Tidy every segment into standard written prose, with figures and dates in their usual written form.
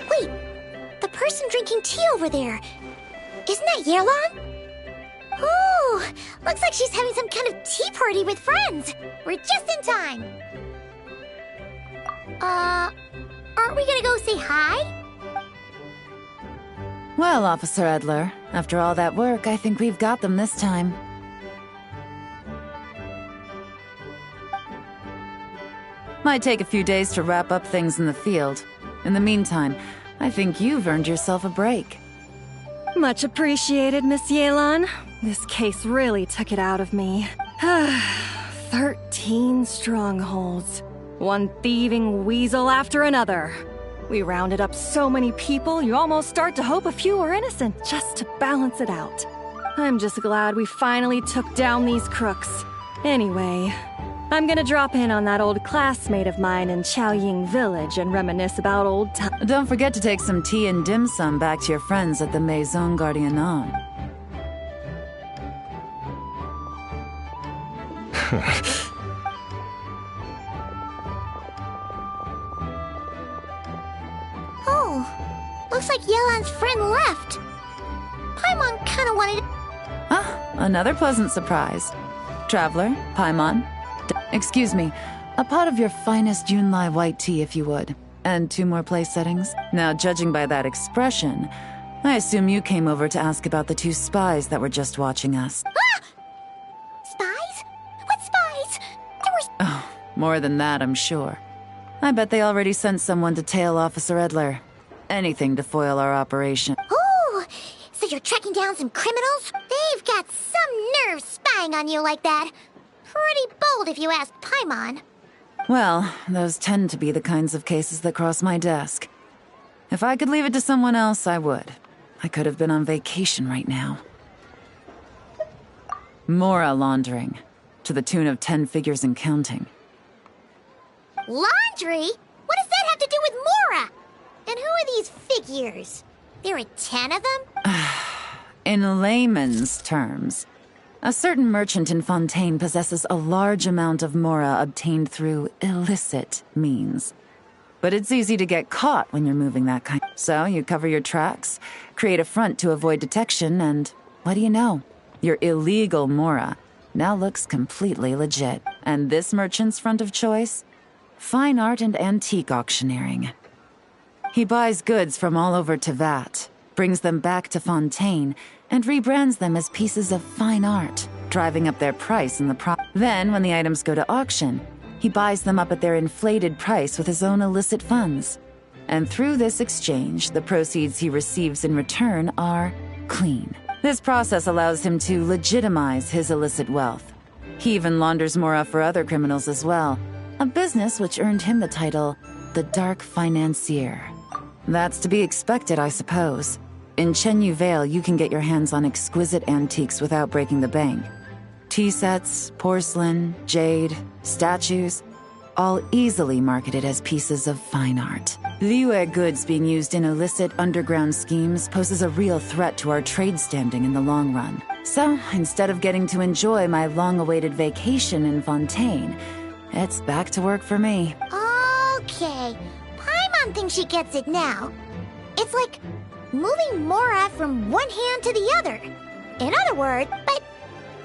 Wait, the person drinking tea over there. Isn't that Yelan? Ooh, looks like she's having some kind of tea party with friends. We're just in time. Aren't we gonna go say hi? Well, Officer Edler, after all that work, I think we've got them this time. Might take a few days to wrap up things in the field. In the meantime, I think you've earned yourself a break. Much appreciated, Miss Yelan. This case really took it out of me. 13 strongholds. One thieving weasel after another. We rounded up so many people, you almost start to hope a few were innocent, just to balance it out. I'm just glad we finally took down these crooks. Anyway, I'm gonna drop in on that old classmate of mine in Chaoying Village and reminisce about old times. Don't forget to take some tea and dim sum back to your friends at the Maison Gardiennage. Oh, looks like Yelan's friend left. Paimon kinda wanted... Ah, another pleasant surprise. Traveler, Paimon. Excuse me, a pot of your finest Yunlai white tea if you would. And 2 more place settings. Now, judging by that expression, I assume you came over to ask about the 2 spies that were just watching us. Ah! Spies? What spies? There was... Oh, more than that, I'm sure. I bet they already sent someone to tail Officer Edler. Anything to foil our operation. Oh, so you're tracking down some criminals? They've got some nerve spying on you like that. Pretty bold if you ask Paimon. Well, those tend to be the kinds of cases that cross my desk. If I could leave it to someone else, I would. I could have been on vacation right now. Mora laundering, to the tune of 10 figures and counting. Laundry? What does that have to do with Mora? And who are these figures? There are 10 of them? In layman's terms, a certain merchant in Fontaine possesses a large amount of Mora obtained through illicit means. But it's easy to get caught when you're moving that kind. So you cover your tracks, create a front to avoid detection, and what do you know? Your illegal Mora now looks completely legit. And this merchant's front of choice? Fine art and antique auctioneering. He buys goods from all over Tevat, brings them back to Fontaine, and rebrands them as pieces of fine art, driving up their price in the Then, when the items go to auction, he buys them up at their inflated price with his own illicit funds. And through this exchange, the proceeds he receives in return are clean. This process allows him to legitimize his illicit wealth. He even launders Mora for other criminals as well, a business which earned him the title, the Dark Financier. That's to be expected, I suppose. In Chenyu Vale, you can get your hands on exquisite antiques without breaking the bank. Tea sets, porcelain, jade, statues, all easily marketed as pieces of fine art. Liyue goods being used in illicit underground schemes poses a real threat to our trade standing in the long run. So, instead of getting to enjoy my long-awaited vacation in Fontaine, it's back to work for me. Okay, Paimon thinks she gets it now. It's like moving Mora from one hand to the other. In other words, but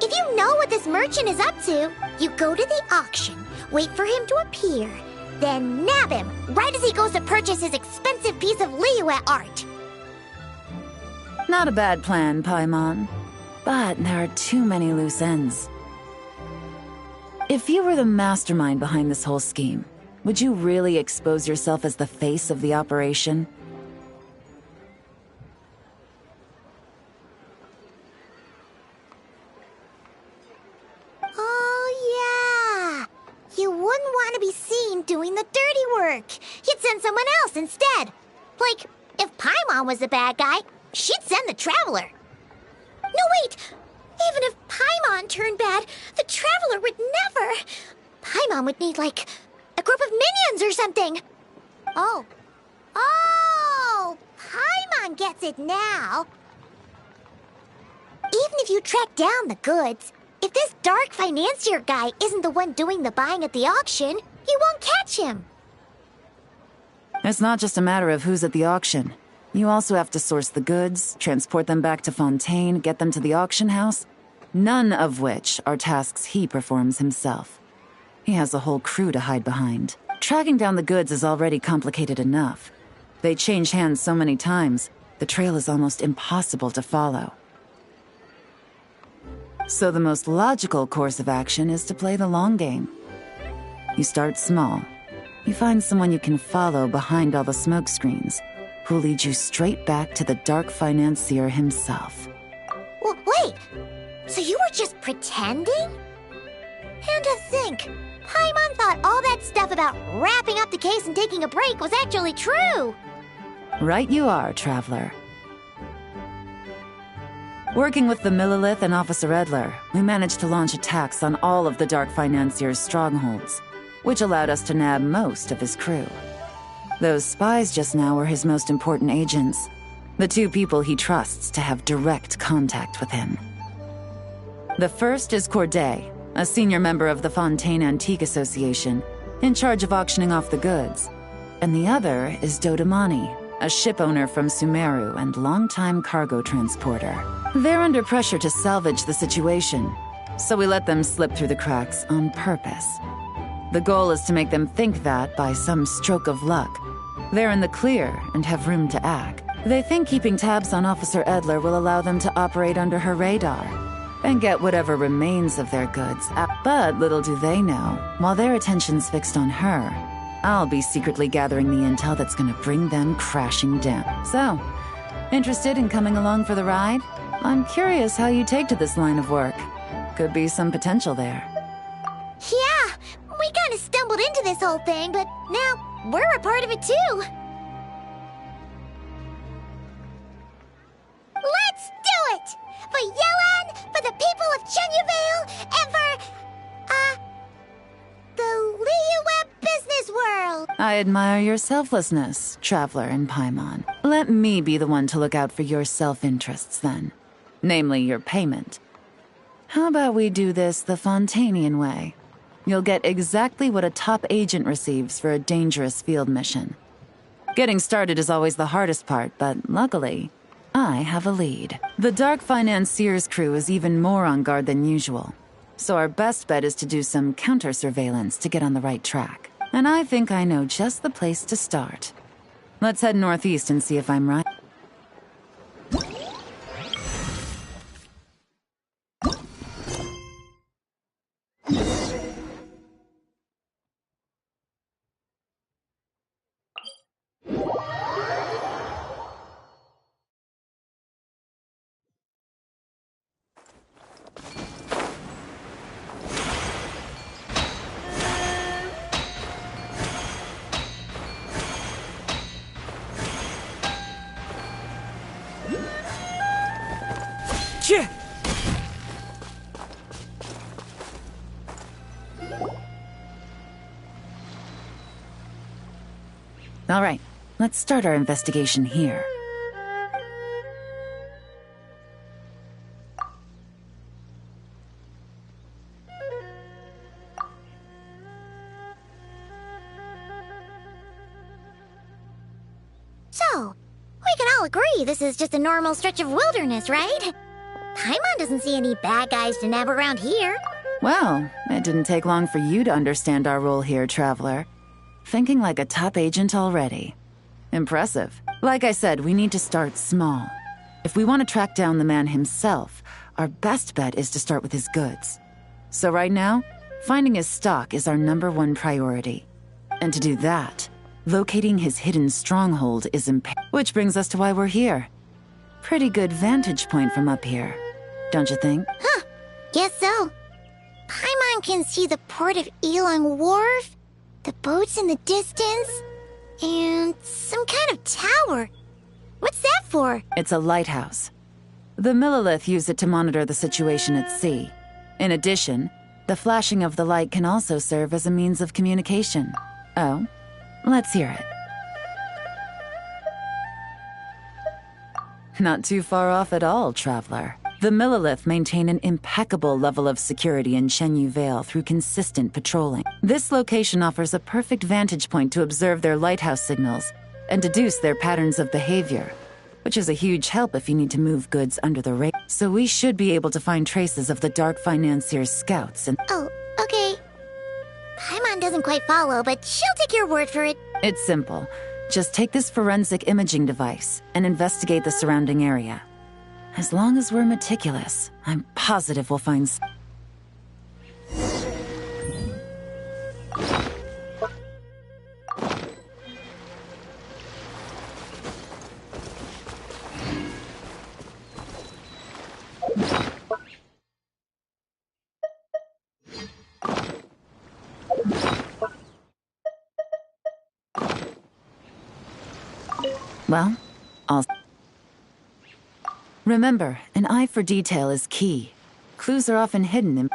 if you know what this merchant is up to, you go to the auction, wait for him to appear, then nab him right as he goes to purchase his expensive piece of Liyue art. Not a bad plan, Paimon. But there are too many loose ends. If you were the mastermind behind this whole scheme, would you really expose yourself as the face of the operation? Oh, yeah. You wouldn't want to be seen doing the dirty work. You'd send someone else instead. Like, if Paimon was the bad guy, she'd send the Traveler. No, wait! Even if Paimon turned bad, the Traveler would never... Paimon would need, like, a group of minions or something. Oh. Oh! Paimon gets it now. Even if you track down the goods, if this dark financier guy isn't the one doing the buying at the auction, you won't catch him. It's not just a matter of who's at the auction. You also have to source the goods, transport them back to Fontaine, get them to the auction house, none of which are tasks he performs himself. He has a whole crew to hide behind. Tracking down the goods is already complicated enough. They change hands so many times, the trail is almost impossible to follow. So the most logical course of action is to play the long game. You start small. You find someone you can follow behind all the smoke screens, who'll lead you straight back to the dark financier himself. Wait, so you were just pretending? And to think, Paimon thought all that stuff about wrapping up the case and taking a break was actually true. Right you are, Traveler. Working with the Millilith and Officer Edler, we managed to launch attacks on all of the Dark Financier's strongholds, which allowed us to nab most of his crew. Those spies just now were his most important agents, the two people he trusts to have direct contact with him. The first is Corday, a senior member of the Fontaine Antique Association, in charge of auctioning off the goods. And the other is Dodamani, a ship owner from Sumeru and longtime cargo transporter. They're under pressure to salvage the situation, so we let them slip through the cracks on purpose. The goal is to make them think that, by some stroke of luck, they're in the clear and have room to act. They think keeping tabs on Officer Edler will allow them to operate under her radar and get whatever remains of their goods. But little do they know, while their attention's fixed on her, I'll be secretly gathering the intel that's gonna bring them crashing down. So, interested in coming along for the ride? I'm curious how you take to this line of work. Could be some potential there. Yeah, we kind of stumbled into this whole thing, but now we're a part of it too. Let's do it! For Yelan, for the people of Chenyavale, and for, the Liyue business world! I admire your selflessness, Traveler and Paimon. Let me be the one to look out for your self-interests, then. Namely, your payment. How about we do this the Fontainian way? You'll get exactly what a top agent receives for a dangerous field mission. Getting started is always the hardest part, but luckily, I have a lead. The Dark Financier's crew is even more on guard than usual, so our best bet is to do some counter-surveillance to get on the right track. And I think I know just the place to start. Let's head northeast and see if I'm right. All right, let's start our investigation here. So, we can all agree this is just a normal stretch of wilderness, right? Paimon doesn't see any bad guys to nab around here. Well, it didn't take long for you to understand our role here, Traveler. Thinking like a top agent already. Impressive. Like I said, we need to start small. If we want to track down the man himself, our best bet is to start with his goods. So right now, finding his stock is our #1 priority. And to do that, locating his hidden stronghold is imperative. Which brings us to why we're here. Pretty good vantage point from up here, don't you think? Huh, guess so. Paimon can see the port of Elang Wharf, the boats in the distance, and some kind of tower. What's that for? It's a lighthouse. The Millilith use it to monitor the situation at sea. In addition, the flashing of the light can also serve as a means of communication. Oh, let's hear it. Not too far off at all, Traveler. The Millilith maintain an impeccable level of security in Shenyu Vale through consistent patrolling. This location offers a perfect vantage point to observe their lighthouse signals and deduce their patterns of behavior, which is a huge help if you need to move goods under the radar. So we should be able to find traces of the Dark Financier's scouts and— Oh, okay. Paimon doesn't quite follow, but she'll take your word for it. It's simple. Just take this forensic imaging device and investigate the surrounding area. As long as we're meticulous, I'm positive we'll find Well, I'll— Remember, an eye for detail is key. Clues are often hidden in—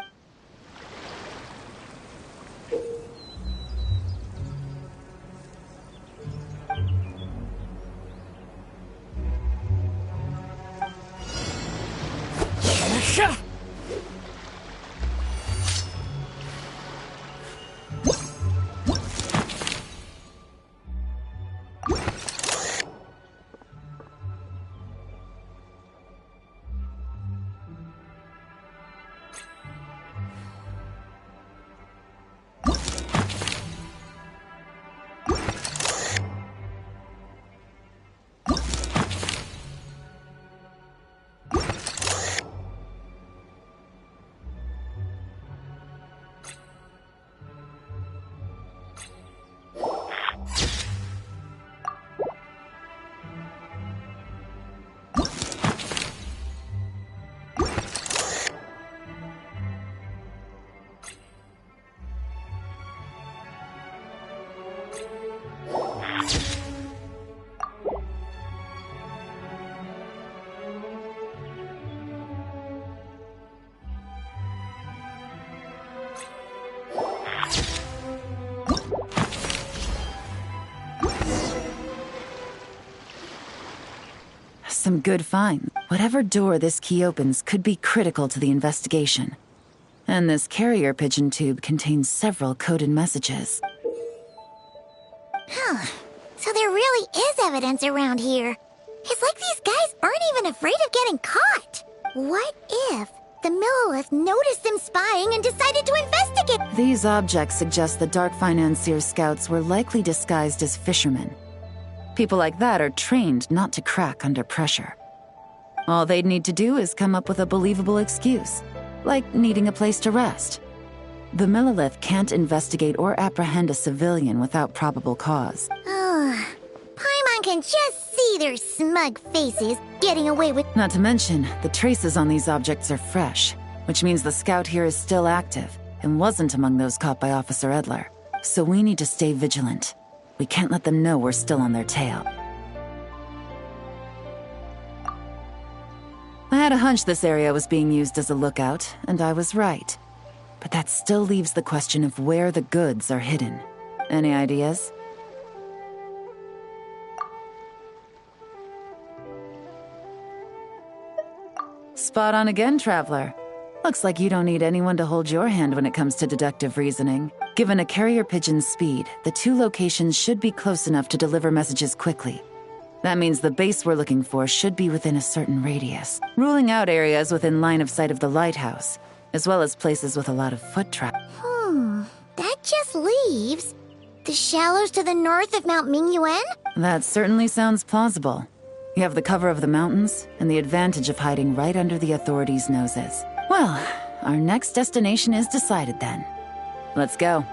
some good finds. Whatever door this key opens could be critical to the investigation. And this carrier pigeon tube contains several coded messages. Huh. So there really is evidence around here. It's like these guys aren't even afraid of getting caught. What if the Millilith noticed them spying and decided to investigate? These objects suggest the Dark Financier scouts were likely disguised as fishermen. People like that are trained not to crack under pressure. All they'd need to do is come up with a believable excuse, like needing a place to rest. The Millilith can't investigate or apprehend a civilian without probable cause. Paimon can just see their smug faces getting away with— Not to mention, the traces on these objects are fresh, which means the scout here is still active and wasn't among those caught by Officer Edler. So we need to stay vigilant. We can't let them know we're still on their tail. I had a hunch this area was being used as a lookout, and I was right. But that still leaves the question of where the goods are hidden. Any ideas? Spot on again, Traveler. Looks like you don't need anyone to hold your hand when it comes to deductive reasoning. Given a carrier pigeon's speed, the two locations should be close enough to deliver messages quickly. That means the base we're looking for should be within a certain radius, ruling out areas within line of sight of the lighthouse, as well as places with a lot of foot traffic. That just leaves the shallows to the north of Mount Mingyuan? That certainly sounds plausible. You have the cover of the mountains, and the advantage of hiding right under the authorities' noses. Well, our next destination is decided then. Let's go.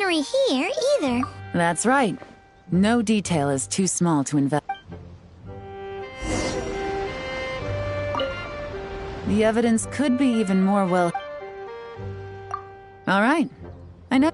scenery here, either. That's right. No detail is too small to invest. The evidence could be even more well... All right. I know...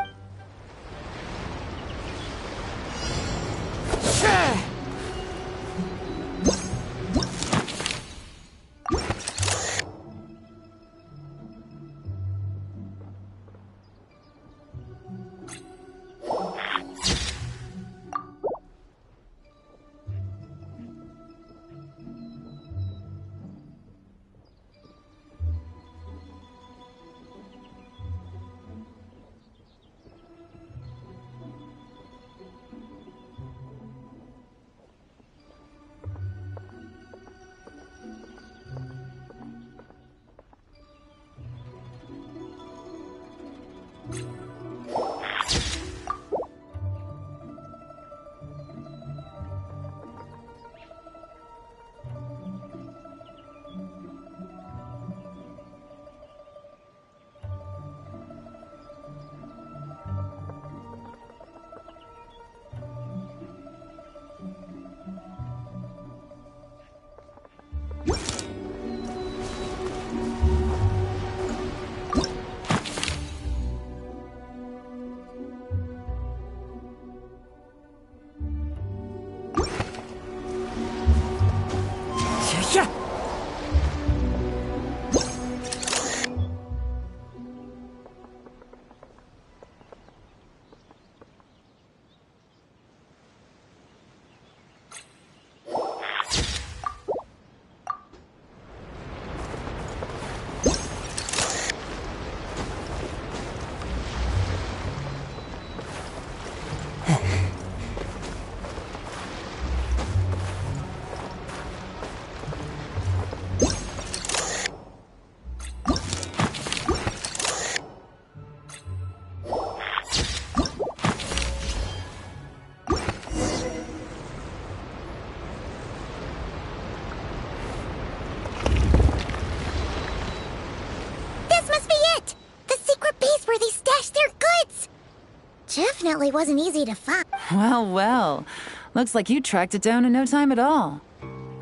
Definitely wasn't easy to find. Well. Looks like you tracked it down in no time at all.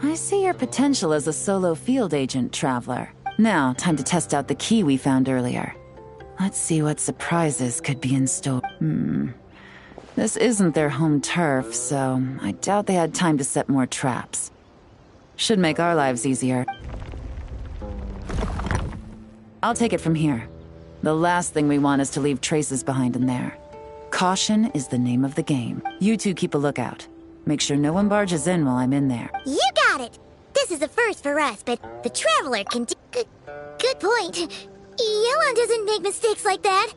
I see your potential as a solo field agent, Traveler. Now, time to test out the key we found earlier. Let's see what surprises could be in store. This isn't their home turf, so I doubt they had time to set more traps. Should make our lives easier. I'll take it from here. The last thing we want is to leave traces behind in there. Caution is the name of the game. You two keep a lookout. Make sure no one barges in while I'm in there. You got it! This is a first for us, but the Traveler can do... Good point. Yelan doesn't make mistakes like that.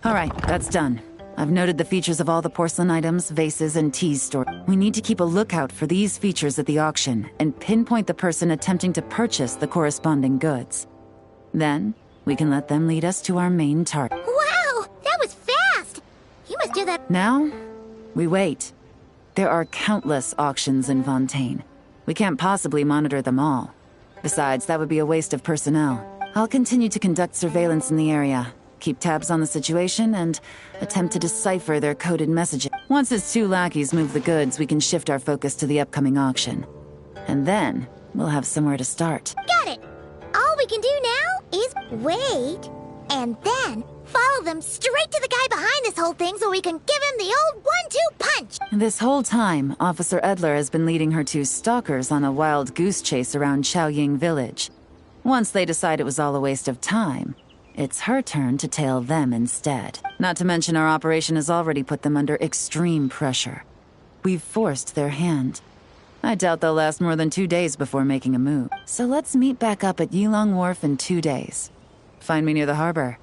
All right, that's done. I've noted the features of all the porcelain items, vases, and teas stored. We need to keep a lookout for these features at the auction and pinpoint the person attempting to purchase the corresponding goods. Then, we can let them lead us to our main target. Wow! That was fast! You must do that... Now, we wait. There are countless auctions in Fontaine. We can't possibly monitor them all. Besides, that would be a waste of personnel. I'll continue to conduct surveillance in the area, keep tabs on the situation, and attempt to decipher their coded messages. Once its two lackeys move the goods, we can shift our focus to the upcoming auction. And then, we'll have somewhere to start. Got it! All we can do now is wait, and then follow them straight to the guy behind this whole thing so we can give him the old 1-2 punch! This whole time, Officer Edler has been leading her two stalkers on a wild goose chase around Chaoying Village. Once they decide it was all a waste of time, it's her turn to tail them instead. Not to mention our operation has already put them under extreme pressure. We've forced their hand. I doubt they'll last more than 2 days before making a move. So let's meet back up at Yulong Wharf in 2 days. Find me near the harbor.